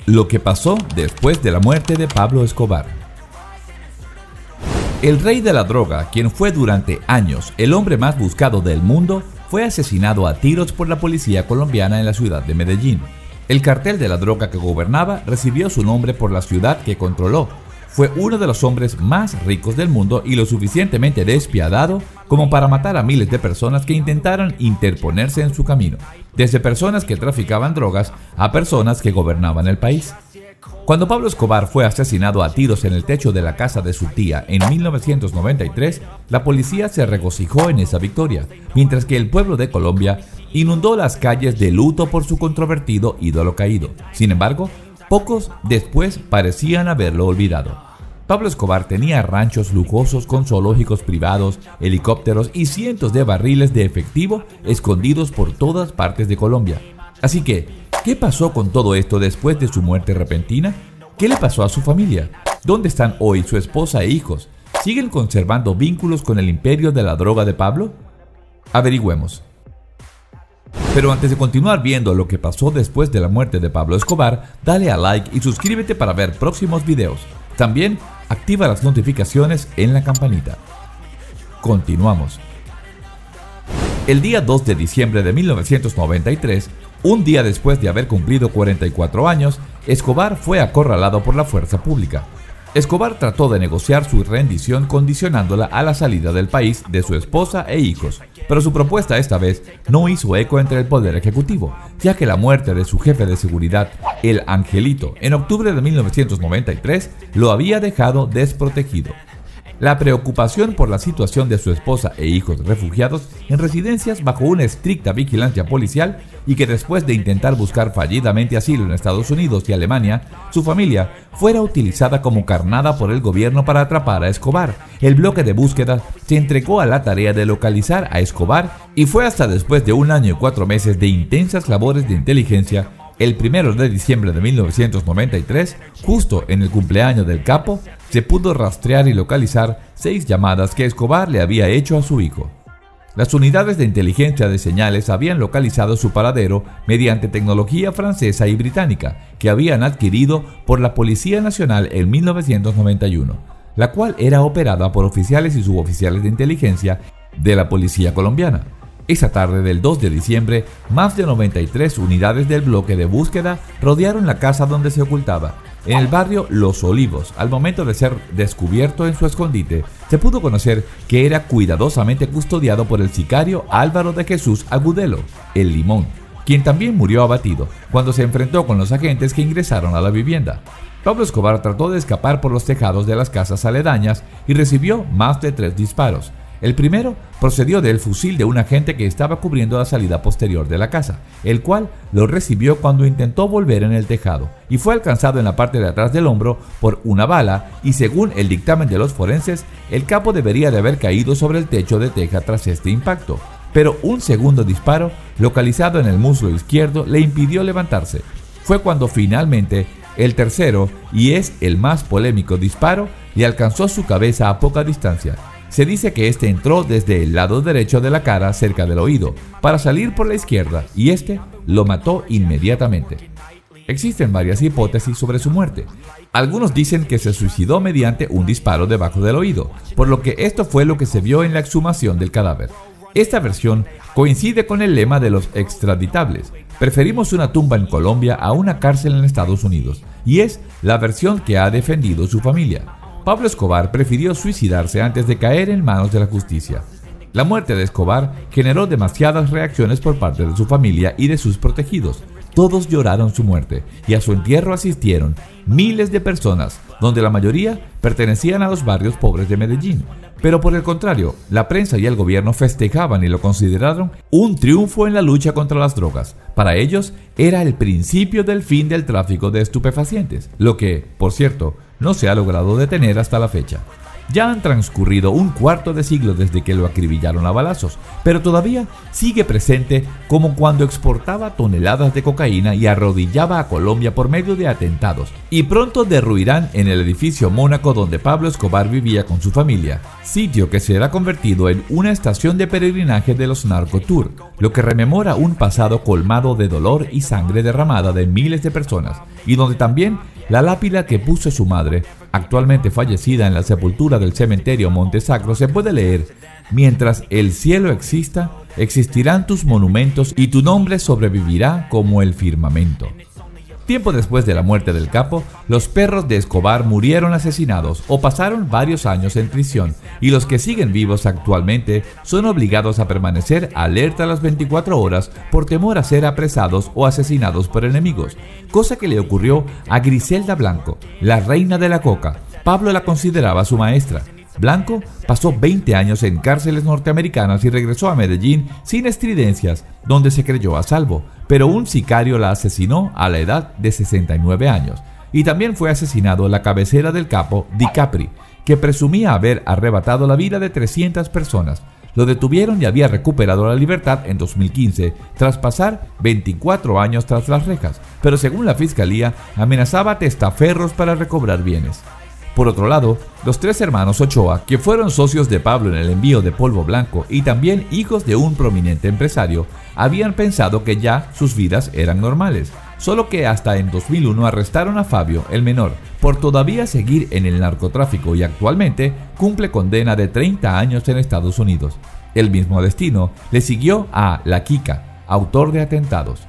Lo que pasó después de la muerte de Pablo Escobar. El rey de la droga, quien fue durante años el hombre más buscado del mundo, fue asesinado a tiros por la policía colombiana en la ciudad de Medellín. El cartel de la droga que gobernaba recibió su nombre por la ciudad que controló. Fue uno de los hombres más ricos del mundo y lo suficientemente despiadado como para matar a miles de personas que intentaron interponerse en su camino, desde personas que traficaban drogas a personas que gobernaban el país. Cuando Pablo Escobar fue asesinado a tiros en el techo de la casa de su tía en 1993, la policía se regocijó en esa victoria, mientras que el pueblo de Colombia inundó las calles de luto por su controvertido ídolo caído. Sin embargo, pocos después parecían haberlo olvidado. Pablo Escobar tenía ranchos lujosos con zoológicos privados, helicópteros y cientos de barriles de efectivo escondidos por todas partes de Colombia. Así que, ¿qué pasó con todo esto después de su muerte repentina? ¿Qué le pasó a su familia? ¿Dónde están hoy su esposa e hijos? ¿Siguen conservando vínculos con el imperio de la droga de Pablo? Averigüemos. Pero antes de continuar viendo lo que pasó después de la muerte de Pablo Escobar, dale a like y suscríbete para ver próximos videos. También activa las notificaciones en la campanita. Continuamos. El día 2 de diciembre de 1993, un día después de haber cumplido 44 años, Escobar fue acorralado por la fuerza pública. Escobar trató de negociar su rendición condicionándola a la salida del país de su esposa e hijos, pero su propuesta esta vez no hizo eco entre el poder ejecutivo, ya que la muerte de su jefe de seguridad, el Angelito, en octubre de 1993, lo había dejado desprotegido. La preocupación por la situación de su esposa e hijos refugiados en residencias bajo una estricta vigilancia policial y que después de intentar buscar fallidamente asilo en Estados Unidos y Alemania, su familia fuera utilizada como carnada por el gobierno para atrapar a Escobar. El bloque de búsqueda se entregó a la tarea de localizar a Escobar y fue hasta después de 1 año y 4 meses de intensas labores de inteligencia, el 1 de diciembre de 1993, justo en el cumpleaños del capo, se pudo rastrear y localizar 6 llamadas que Escobar le había hecho a su hijo. Las unidades de inteligencia de señales habían localizado su paradero mediante tecnología francesa y británica que habían adquirido por la Policía Nacional en 1991, la cual era operada por oficiales y suboficiales de inteligencia de la policía colombiana. Esa tarde del 2 de diciembre, más de 93 unidades del bloque de búsqueda rodearon la casa donde se ocultaba. En el barrio Los Olivos, al momento de ser descubierto en su escondite, se pudo conocer que era cuidadosamente custodiado por el sicario Álvaro de Jesús Agudelo, el Limón, quien también murió abatido cuando se enfrentó con los agentes que ingresaron a la vivienda. Pablo Escobar trató de escapar por los tejados de las casas aledañas y recibió más de 3 disparos. El primero procedió del fusil de un agente que estaba cubriendo la salida posterior de la casa, el cual lo recibió cuando intentó volver en el tejado y fue alcanzado en la parte de atrás del hombro por una bala y según el dictamen de los forenses, el capo debería de haber caído sobre el techo de teja tras este impacto. Pero un segundo disparo, localizado en el muslo izquierdo, le impidió levantarse. Fue cuando finalmente el tercero, y es el más polémico disparo, le alcanzó su cabeza a poca distancia. Se dice que este entró desde el lado derecho de la cara cerca del oído, para salir por la izquierda, y este lo mató inmediatamente. Existen varias hipótesis sobre su muerte. Algunos dicen que se suicidó mediante un disparo debajo del oído, por lo que esto fue lo que se vio en la exhumación del cadáver. Esta versión coincide con el lema de los extraditables: preferimos una tumba en Colombia a una cárcel en Estados Unidos, y es la versión que ha defendido su familia. Pablo Escobar prefirió suicidarse antes de caer en manos de la justicia. La muerte de Escobar generó demasiadas reacciones por parte de su familia y de sus protegidos. Todos lloraron su muerte y a su entierro asistieron miles de personas, donde la mayoría pertenecían a los barrios pobres de Medellín. Pero por el contrario, la prensa y el gobierno festejaban y lo consideraron un triunfo en la lucha contra las drogas. Para ellos era el principio del fin del tráfico de estupefacientes, lo que, por cierto, no se ha logrado detener hasta la fecha. Ya han transcurrido un cuarto de siglo desde que lo acribillaron a balazos, pero todavía sigue presente como cuando exportaba toneladas de cocaína y arrodillaba a Colombia por medio de atentados. Y pronto derruirán en el edificio Mónaco donde Pablo Escobar vivía con su familia, sitio que será convertido en una estación de peregrinaje de los narcotour, lo que rememora un pasado colmado de dolor y sangre derramada de miles de personas, y donde también la lápida que puso su madre, actualmente fallecida en la sepultura del cementerio Monte Sacro, se puede leer: mientras el cielo exista, existirán tus monumentos y tu nombre sobrevivirá como el firmamento. Tiempo después de la muerte del capo, los perros de Escobar murieron asesinados o pasaron varios años en prisión, y los que siguen vivos actualmente son obligados a permanecer alerta las 24 horas por temor a ser apresados o asesinados por enemigos, cosa que le ocurrió a Griselda Blanco, la reina de la coca. Pablo la consideraba su maestra. Blanco pasó 20 años en cárceles norteamericanas y regresó a Medellín sin estridencias, donde se creyó a salvo, pero un sicario la asesinó a la edad de 69 años. Y también fue asesinado la cabecera del capo, DiCapri, que presumía haber arrebatado la vida de 300 personas. Lo detuvieron y había recuperado la libertad en 2015, tras pasar 24 años tras las rejas, pero según la fiscalía, amenazaba testaferros para recobrar bienes. Por otro lado, los tres hermanos Ochoa, que fueron socios de Pablo en el envío de polvo blanco y también hijos de un prominente empresario, habían pensado que ya sus vidas eran normales, solo que hasta en 2001 arrestaron a Fabio, el menor, por todavía seguir en el narcotráfico, y actualmente cumple condena de 30 años en Estados Unidos. El mismo destino le siguió a La Quica, autor de atentados.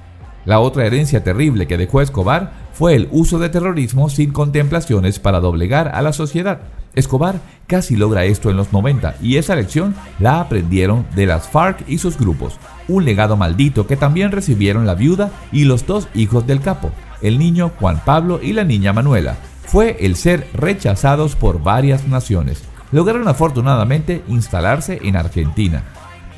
La otra herencia terrible que dejó Escobar fue el uso de terrorismo sin contemplaciones para doblegar a la sociedad. Escobar casi logra esto en los 90, y esa lección la aprendieron de las FARC y sus grupos, un legado maldito que también recibieron la viuda y los dos hijos del capo, el niño Juan Pablo y la niña Manuela. Fue el ser rechazados por varias naciones. Lograron afortunadamente instalarse en Argentina.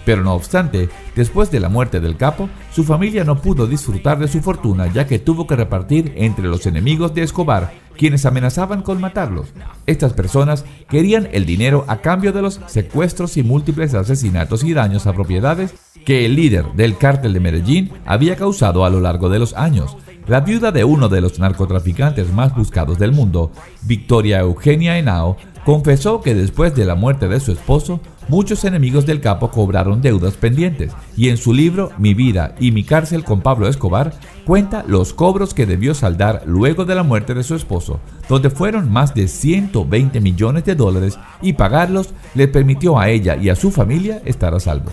Pero no obstante, después de la muerte del capo, su familia no pudo disfrutar de su fortuna, ya que tuvo que repartir entre los enemigos de Escobar, quienes amenazaban con matarlos. Estas personas querían el dinero a cambio de los secuestros y múltiples asesinatos y daños a propiedades que el líder del cártel de Medellín había causado a lo largo de los años. La viuda de uno de los narcotraficantes más buscados del mundo, Victoria Eugenia Henao, confesó que después de la muerte de su esposo, muchos enemigos del capo cobraron deudas pendientes, y en su libro Mi vida y mi cárcel con Pablo Escobar cuenta los cobros que debió saldar luego de la muerte de su esposo, donde fueron más de 120 millones de dólares, y pagarlos le permitió a ella y a su familia estar a salvo.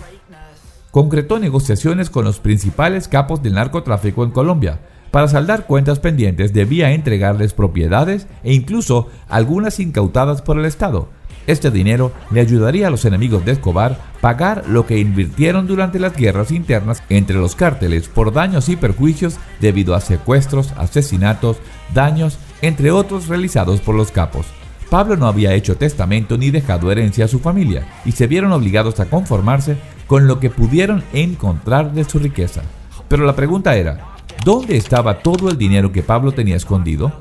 Concretó negociaciones con los principales capos del narcotráfico en Colombia. Para saldar cuentas pendientes debía entregarles propiedades e incluso algunas incautadas por el Estado. Este dinero le ayudaría a los enemigos de Escobar pagar lo que invirtieron durante las guerras internas entre los cárteles por daños y perjuicios debido a secuestros, asesinatos, daños, entre otros realizados por los capos. Pablo no había hecho testamento ni dejado herencia a su familia, y se vieron obligados a conformarse con lo que pudieron encontrar de su riqueza. Pero la pregunta era, ¿dónde estaba todo el dinero que Pablo tenía escondido?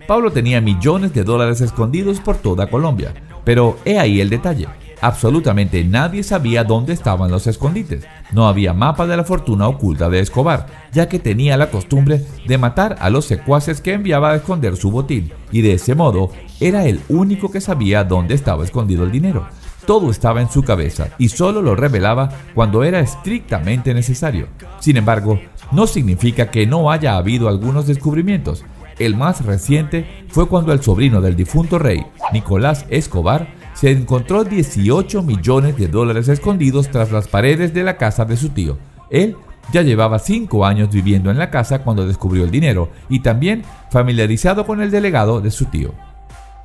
Pablo tenía millones de dólares escondidos por toda Colombia, pero he ahí el detalle. Absolutamente nadie sabía dónde estaban los escondites. No había mapa de la fortuna oculta de Escobar, ya que tenía la costumbre de matar a los secuaces que enviaba a esconder su botín, y de ese modo era el único que sabía dónde estaba escondido el dinero. Todo estaba en su cabeza y solo lo revelaba cuando era estrictamente necesario. Sin embargo, no significa que no haya habido algunos descubrimientos. El más reciente fue cuando el sobrino del difunto rey, Nicolás Escobar, se encontró 18 millones de dólares escondidos tras las paredes de la casa de su tío. Él ya llevaba 5 años viviendo en la casa cuando descubrió el dinero, y también familiarizado con el delegado de su tío.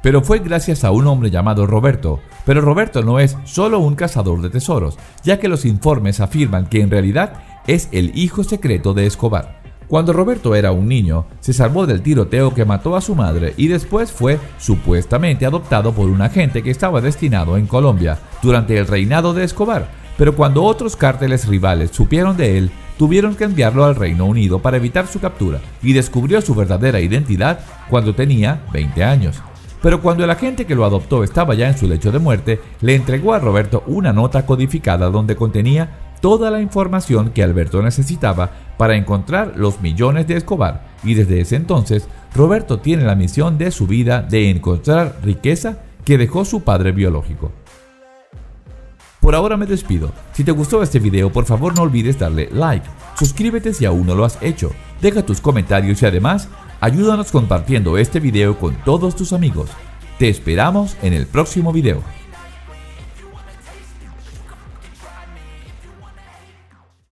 Pero fue gracias a un hombre llamado Roberto. Pero Roberto no es solo un cazador de tesoros, ya que los informes afirman que en realidad es el hijo secreto de Escobar. Cuando Roberto era un niño, se salvó del tiroteo que mató a su madre y después fue supuestamente adoptado por un agente que estaba destinado en Colombia durante el reinado de Escobar. Pero cuando otros cárteles rivales supieron de él, tuvieron que enviarlo al Reino Unido para evitar su captura, y descubrió su verdadera identidad cuando tenía 20 años. Pero cuando el agente que lo adoptó estaba ya en su lecho de muerte, le entregó a Roberto una nota codificada donde contenía toda la información que Alberto necesitaba para encontrar los millones de Escobar, y desde ese entonces Roberto tiene la misión de su vida de encontrar riqueza que dejó su padre biológico. Por ahora me despido. Si te gustó este video, por favor no olvides darle like, suscríbete si aún no lo has hecho, deja tus comentarios y además ayúdanos compartiendo este video con todos tus amigos. Te esperamos en el próximo video.